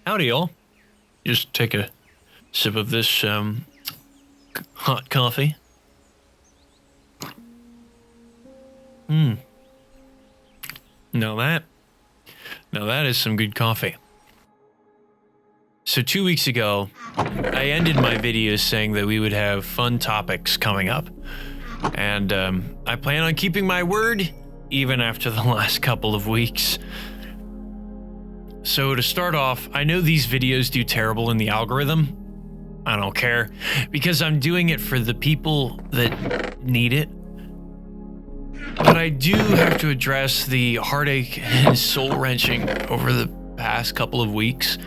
Howdy, all. Just take a sip of this hot coffee. Now that is some good coffee. So 2 weeks ago, I ended my videos saying that we would have fun topics coming up. And I plan on keeping my word, even after the last couple of weeks. So to start off, I know these videos do terrible in the algorithm. I don't care, because I'm doing it for the people that need it. But I do have to address the heartache and soul-wrenching over the past couple of weeks,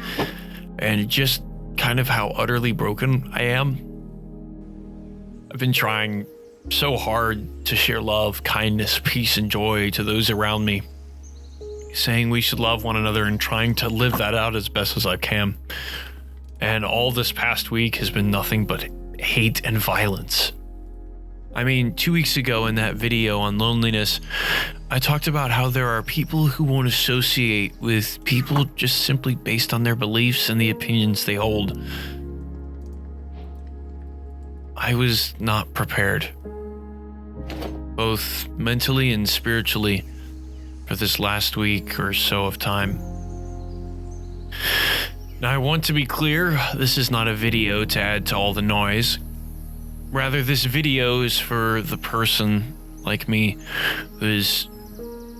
and just kind of how utterly broken I am. I've been trying so hard to share love, kindness, peace, and joy to those around me, saying we should love one another and trying to live that out as best as I can. And all this past week has been nothing but hate and violence. I mean, 2 weeks ago in that video on loneliness, I talked about how there are people who won't associate with people just simply based on their beliefs and the opinions they hold. I was not prepared, both mentally and spiritually, for this last week or so of time. Now, I want to be clear, this is not a video to add to all the noise. Rather, this video is for the person like me who's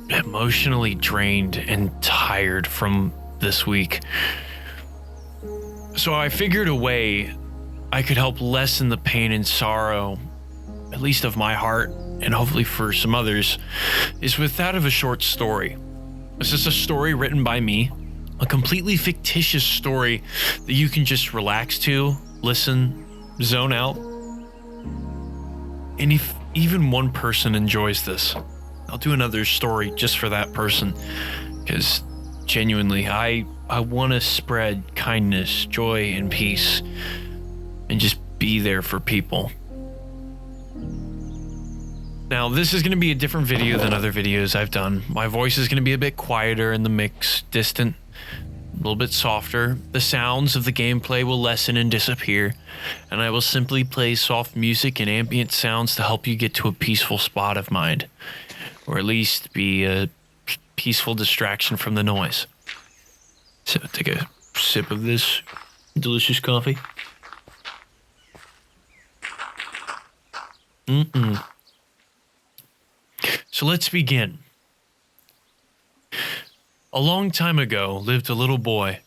emotionally drained and tired from this week. So I figured a way I could help lessen the pain and sorrow, at least of my heart, and hopefully for some others, is with that of a short story. This is a story written by me, a completely fictitious story that you can just relax to, listen, zone out. And if even one person enjoys this, I'll do another story just for that person, because genuinely, I want to spread kindness, joy, and peace, and just be there for people. Now, this is going to be a different video than other videos I've done. My voice is going to be a bit quieter in the mix, distant, a little bit softer. The sounds of the gameplay will lessen and disappear, and I will simply play soft music and ambient sounds to help you get to a peaceful spot of mind, or at least be a peaceful distraction from the noise. So take a sip of this delicious coffee. So let's begin. A long time ago lived a little boy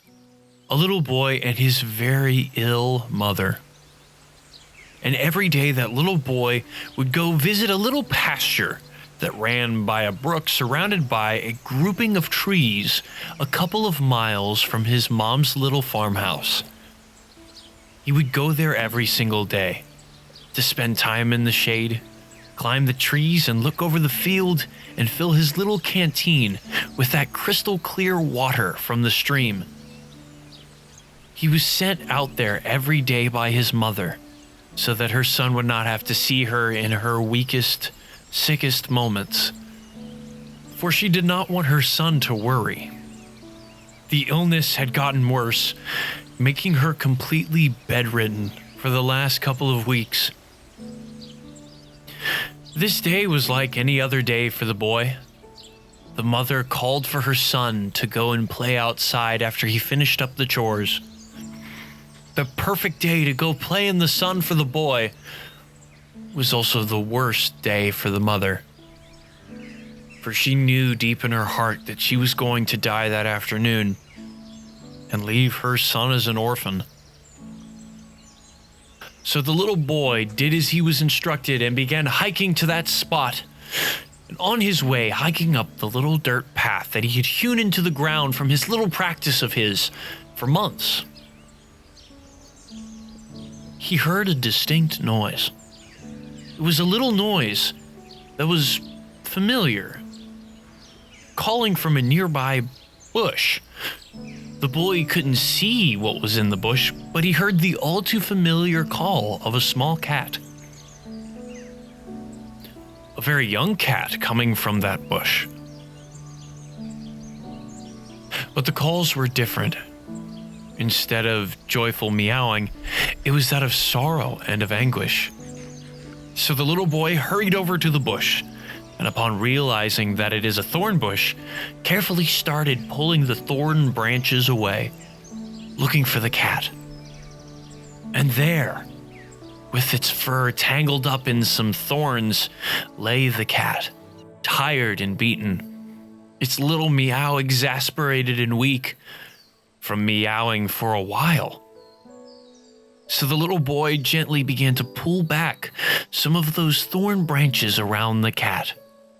and his very ill mother. And every day that little boy would go visit a little pasture that ran by a brook surrounded by a grouping of trees a couple of miles from his mom's little farmhouse. He would go there every single day to spend time in the shade, climb the trees and look over the field and fill his little canteen with that crystal clear water from the stream. He was sent out there every day by his mother so that her son would not have to see her in her weakest, sickest moments, for she did not want her son to worry. The illness had gotten worse, making her completely bedridden for the last couple of weeks. This day was like any other day for the boy. The mother called for her son to go and play outside after he finished up the chores. The perfect day to go play in the sun for the boy was also the worst day for the mother, for she knew deep in her heart that she was going to die that afternoon and leave her son as an orphan. So the little boy did as he was instructed and began hiking to that spot. And on his way, hiking up the little dirt path that he had hewn into the ground from his little practice of his for months, he heard a distinct noise. It was a little noise that was familiar, calling from a nearby bush. The boy couldn't see what was in the bush, but he heard the all too familiar call of a small cat. A very young cat coming from that bush. But the calls were different. instead of joyful meowing, it was that of sorrow and of anguish. So the little boy hurried over to the bush, and upon realizing that it is a thorn bush, carefully started pulling the thorn branches away, looking for the cat. And there, with its fur tangled up in some thorns, lay the cat, tired and beaten, its little meow exasperated and weak from meowing for a while. So the little boy gently began to pull back some of those thorn branches around the cat.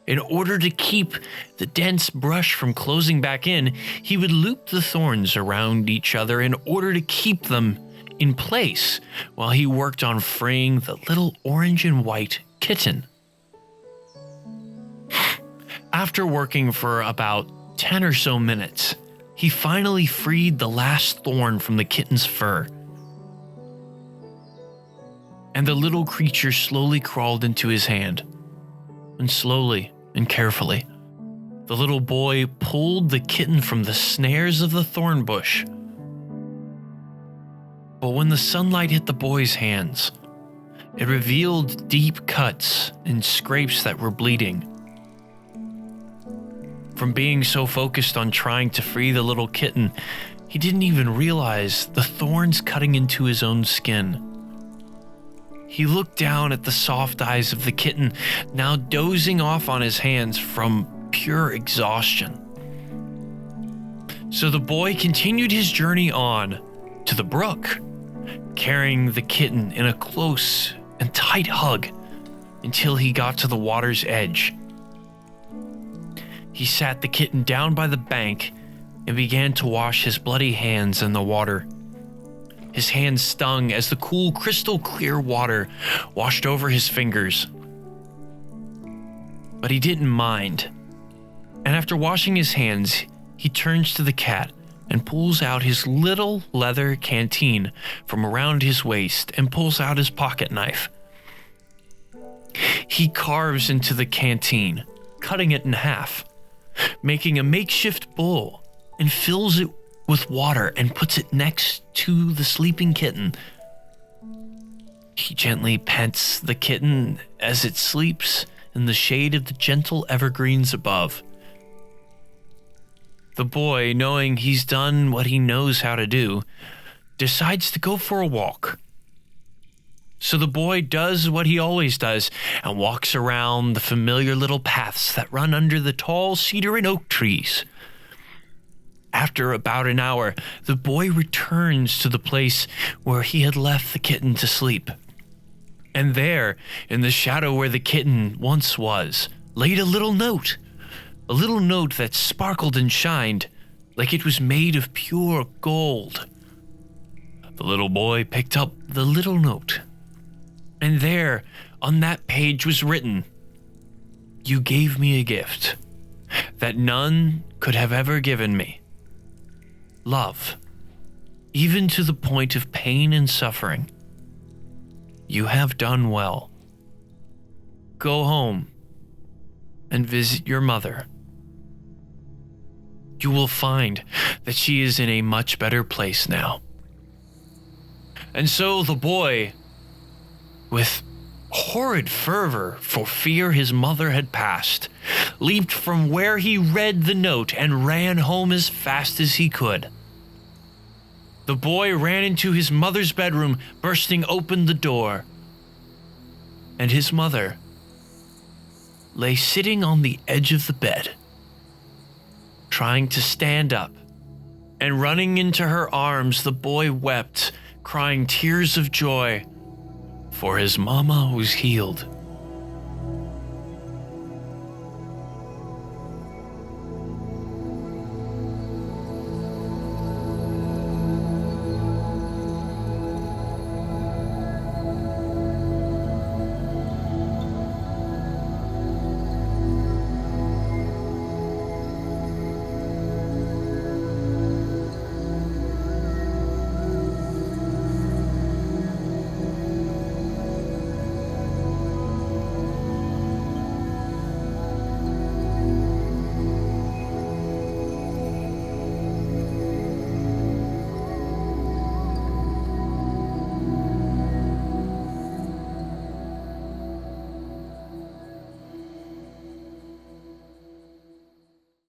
In order to keep the dense brush from closing back in, he would loop the thorns around each other in order to keep them in place while he worked on freeing the little orange and white kitten. After working for about 10 or so minutes, he finally freed the last thorn from the kitten's fur. And the little creature slowly crawled into his hand. And slowly and carefully, the little boy pulled the kitten from the snares of the thorn bush. But when the sunlight hit the boy's hands, it revealed deep cuts and scrapes that were bleeding. From being so focused on trying to free the little kitten, he didn't even realize the thorns cutting into his own skin. He looked down at the soft eyes of the kitten, now dozing off on his hands from pure exhaustion. So the boy continued his journey on to the brook, carrying the kitten in a close and tight hug until he got to the water's edge. He sat the kitten down by the bank and began to wash his bloody hands in the water. His hands stung as the cool, crystal clear water washed over his fingers. But he didn't mind. And after washing his hands, he turns to the cat and pulls out his little leather canteen from around his waist and pulls out his pocket knife. He carves into the canteen, cutting it in half, making a makeshift bowl, and fills it with water and puts it next to the sleeping kitten. He gently pets the kitten as it sleeps in the shade of the gentle evergreens above. The boy, knowing he's done what he knows how to do, decides to go for a walk. So the boy does what he always does and walks around the familiar little paths that run under the tall cedar and oak trees. After about an hour, the boy returns to the place where he had left the kitten to sleep. And there, in the shadow where the kitten once was, laid a little note that sparkled and shined like it was made of pure gold. The little boy picked up the little note, and there, on that page was written, "You gave me a gift that none could have ever given me. Love, even to the point of pain and suffering. You have done well. Go home and visit your mother. You will find that she is in a much better place now." And so the boy, with horrid fervor for fear his mother had passed, leaped from where he read the note and ran home as fast as he could. The boy ran into his mother's bedroom, bursting open the door. And his mother lay sitting on the edge of the bed, trying to stand up, and running into her arms, the boy wept, crying tears of joy, for his mama was healed.